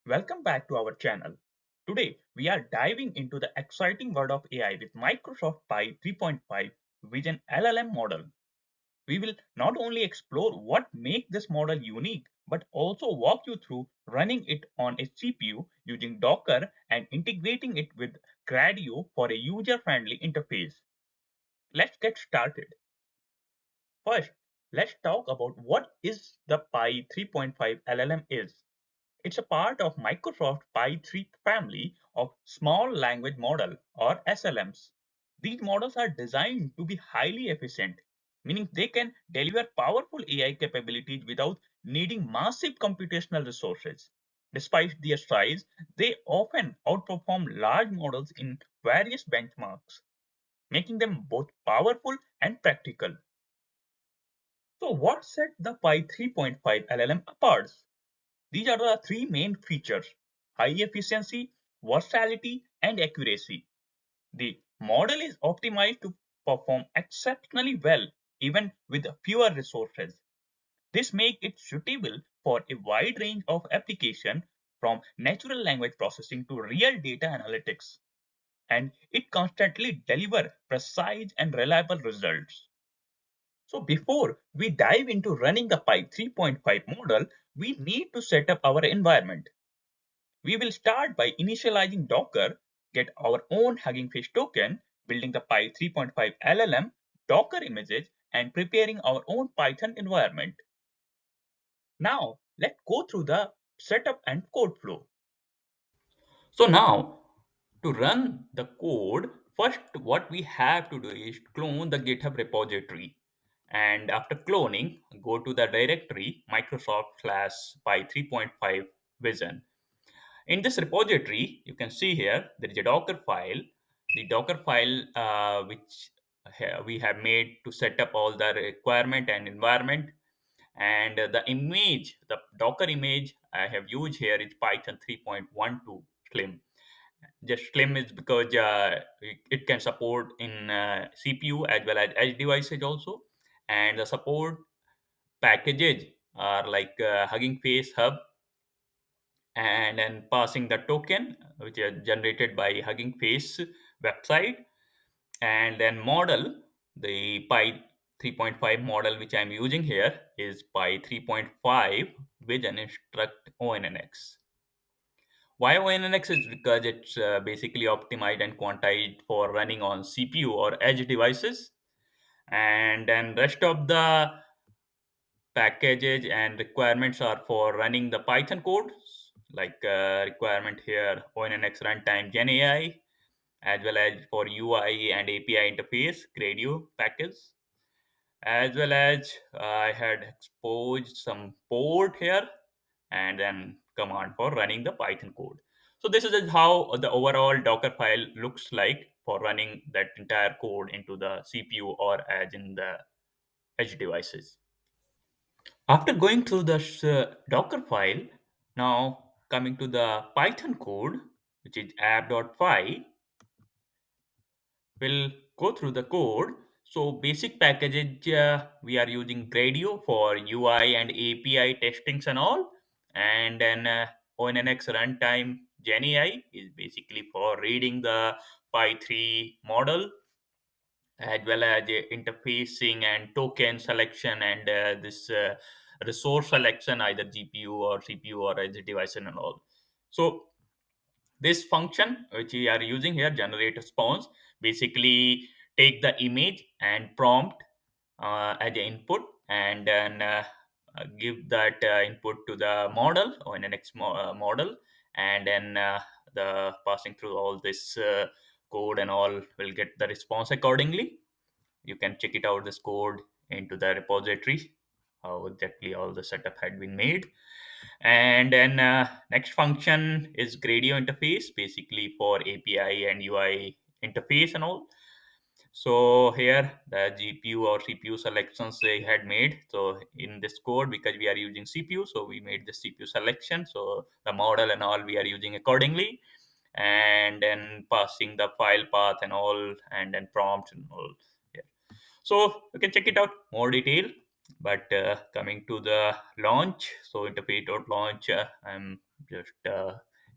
Welcome back to our channel. Today, we are diving into the exciting world of AI with Microsoft Phi 3.5 Vision LLM Model. We will not only explore what makes this model unique, but also walk you through running it on a CPU using Docker and integrating it with Gradio for a user-friendly interface. Let's get started. First, let's talk about what is the Phi 3.5 LLM is. It's a part of Microsoft Phi 3 family of small language model or SLMs. These models are designed to be highly efficient, meaning they can deliver powerful AI capabilities without needing massive computational resources. Despite their size, they often outperform large models in various benchmarks, making them both powerful and practical. So what set the Phi 3.5 LLM apart? These are the three main features: high efficiency, versatility, and accuracy. The model is optimized to perform exceptionally well even with fewer resources. This makes it suitable for a wide range of applications from natural language processing to real data analytics, and it constantly delivers precise and reliable results. So before we dive into running the Pi 3.5 model, we need to set up our environment. We will start by initializing Docker, get our own Hugging Face token, building the Py 3.5 LLM, Docker images, and preparing our own Python environment. Now, let's go through the setup and code flow. So now, to run the code, first what we have to do is clone the GitHub repository. And after cloning, go to the directory Microsoft slash Py 3.5 Vision. In this repository, you can see here there is a Docker file. The Docker file which we have made to set up all the requirement and environment. And the image, the Docker image I have used here is Python 3.12 Slim. Just Slim is because it can support in CPU as well as edge devices also. And the support packages are like Hugging Face Hub and then passing the token which is generated by Hugging Face website, and then model, the Pi 3.5 model which I'm using here is Pi 3.5 with an instruct ONNX. Why ONNX is because it's basically optimized and quantized for running on CPU or edge devices, and then rest of the packages and requirements are for running the Python code, like requirement here ONNX runtime Gen AI, as well as for UI and API interface Gradio package, as well as I had exposed some port here and then command for running the Python code. So this is how the overall Docker file looks like for running that entire code into the CPU or as in the edge devices. After going through the Docker file, now coming to the Python code, which is app.py, we'll go through the code. So basic package, we are using Gradio for UI and API testings and all. And then ONNX runtime GenAI is basically for reading the Py 3 model, as well as interfacing and token selection and this resource selection, either GPU or CPU or edge device and all. So this function which we are using here, generate response, basically take the image and prompt as an input, and then give that input to the model or in the next model, and then the passing through all this code and all will get the response accordingly. You can check it out this code into the repository how exactly all the setup had been made. And then next function is Gradio interface, basically for API and UI interface and all. So here the GPU or CPU selections they had made. So in this code, because we are using CPU, so we made the CPU selection. So the model and all we are using accordingly, and then passing the file path and all, and then prompt and all. Yeah. So you can check it out more detail. But coming to the launch, so interface.launch, I'm just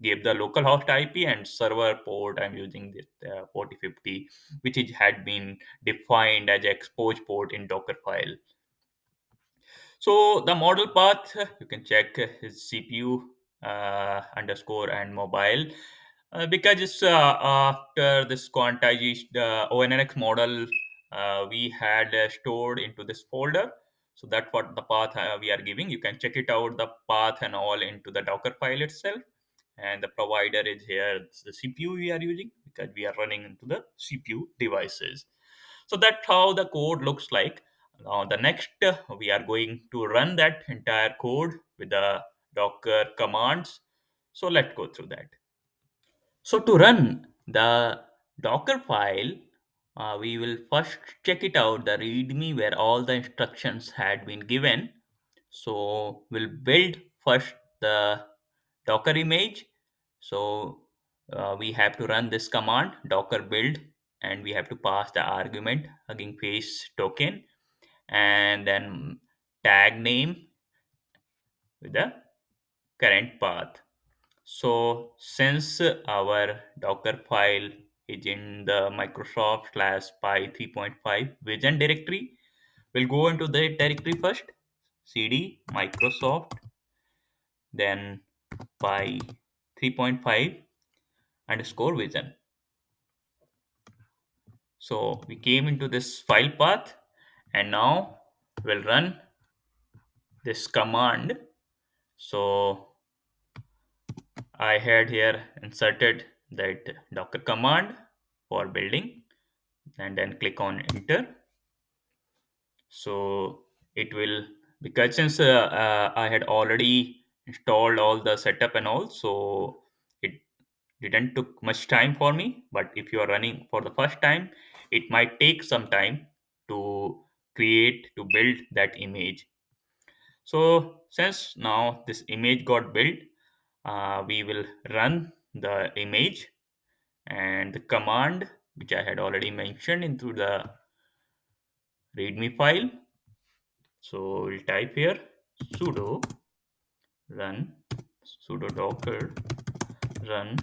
gave the local host IP and server port. I'm using this 4050, which is, had been defined as expose port in Dockerfile. So the model path, you can check his CPU underscore and mobile, because it's after this quantization ONNX model we had stored into this folder. So that's what the path we are giving. You can check it out, the path and all, into the Docker file itself. And the provider is here, it's the CPU we are using because we are running into the CPU devices. So that's how the code looks like. Now the next, we are going to run that entire code with the Docker commands. So let's go through that. So to run the Docker file, we will first check it out, the README where all the instructions had been given. So we'll build first the Docker image. So we have to run this command Docker build, and we have to pass the argument Hugging Face token, and then tag name with the current path. So since our Docker file is in the Microsoft slash Phi 3.5 Vision directory, we'll go into the directory first, cd Microsoft, then Phi 3.5 underscore Vision. So we came into this file path, and now we'll run this command. So I had here inserted that Docker command for building, and then click on enter. So it will, because since I had already installed all the setup and all, so it didn't took much time for me. But if you are running for the first time, it might take some time to create, to build that image. So since now this image got built, we will run the image, and the command which I had already mentioned into the readme file. So we'll type here sudo run sudo docker run.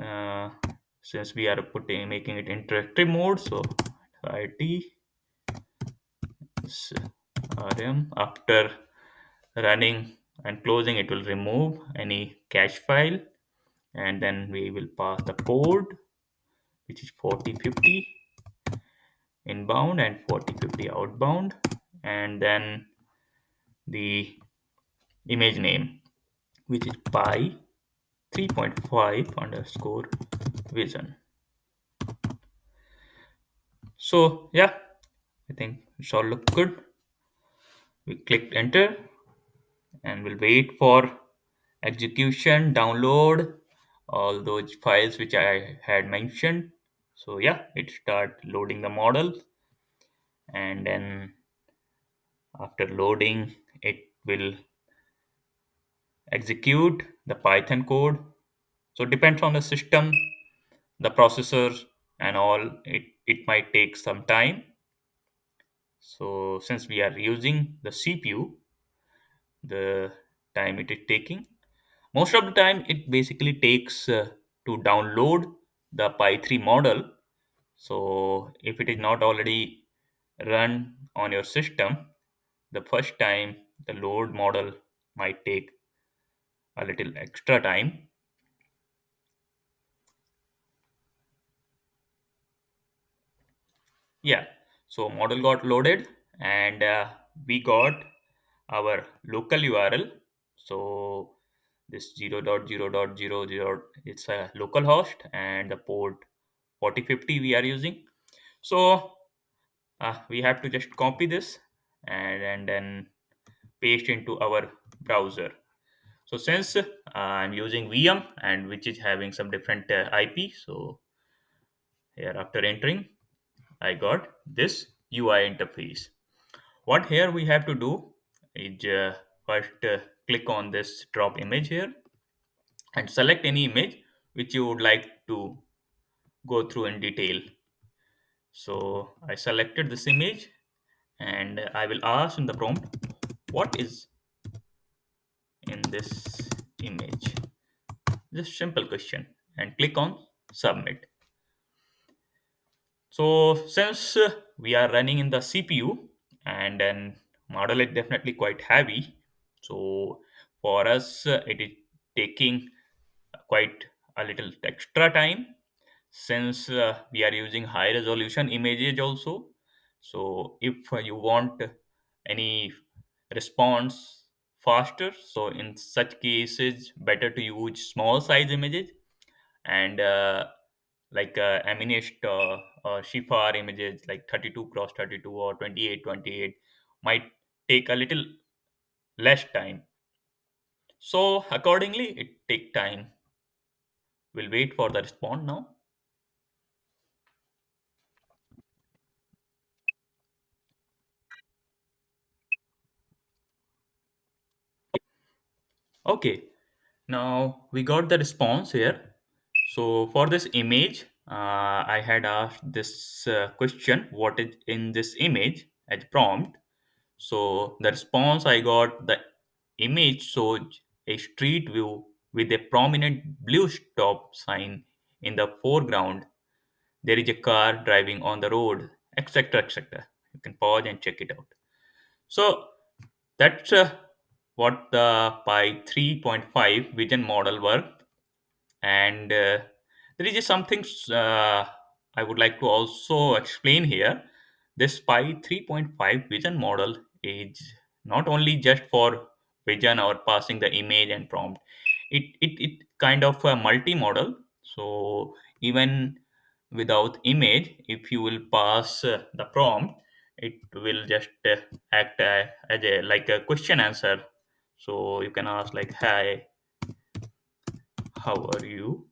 uh, since we are putting making it interactive mode, so it rm, after running and closing, it will remove any cache file, and then we will pass the code, which is 4050 inbound and 4050 outbound, and then the image name, which is pi 3.5 underscore vision. So yeah, I think it all look good. We clicked enter, and we'll wait for execution, download all those files which I had mentioned. So yeah, it start loading the model, and then after loading, it will execute the Python code. So depends on the system, the processor and all. It might take some time. So since we are using the CPU, the time it is taking, most of the time it basically takes to download the Pi 3 model. So if it is not already run on your system, the first time the load model might take a little extra time. Yeah, so model got loaded, and we got our local URL. So this 0.0.0.0, it's a local host, and the port 4050 we are using. So we have to just copy this, and then paste into our browser. So since I'm using VM, and which is having some different IP, so here after entering, I got this UI interface. What here we have to do is first click on this drop image here, and select any image which you would like to go through in detail. So I selected this image, and I will ask in the prompt, what is in this image? Just simple question and click on submit. So since we are running in the CPU and then model is definitely quite heavy, so for us it is taking quite a little extra time since we are using high resolution images also. So if you want any response faster, so in such cases better to use small size images, and aminished or shifar images like 32 cross 32 or 28 28 might take a little less time. So accordingly it take time. We'll wait for the response now. Okay, now we got the response here. So for this image, I had asked this question, what is in this image as prompt. So the response I got, the image showed a street view with a prominent blue stop sign in the foreground. There is a car driving on the road, etc. etc. You can pause and check it out. So that's what the Pi 3.5 vision model worked. And there is just something I would like to also explain here. This Pi 3.5 vision model is not only just for vision or passing the image and prompt. It kind of a multi-model. So even without image, if you will pass the prompt, it will just act as a like a question answer. So you can ask like, "Hi, how are you?"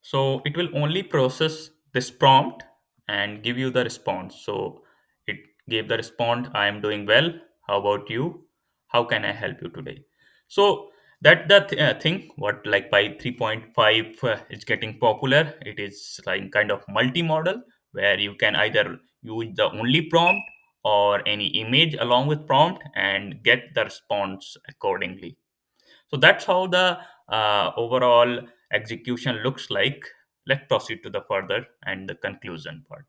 So it will only process this prompt and give you the response. So it gave the response, I am doing well. How about you? How can I help you today? So that the thing what like by 3.5 is getting popular. It is like kind of multi-model where you can either use the only prompt or any image along with prompt and get the response accordingly. So that's how the overall execution looks like. Let's proceed to the further and the conclusion part.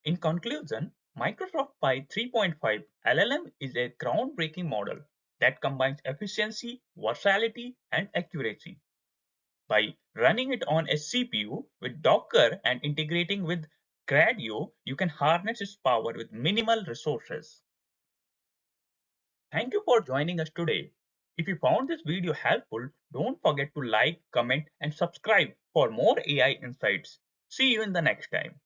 In conclusion, Microsoft Pi 3.5 LLM is a groundbreaking model that combines efficiency, versatility, and accuracy. By running it on a CPU with Docker and integrating with Gradio, you can harness its power with minimal resources. Thank you for joining us today. If you found this video helpful, don't forget to like, comment, and subscribe for more AI insights. See you in the next time.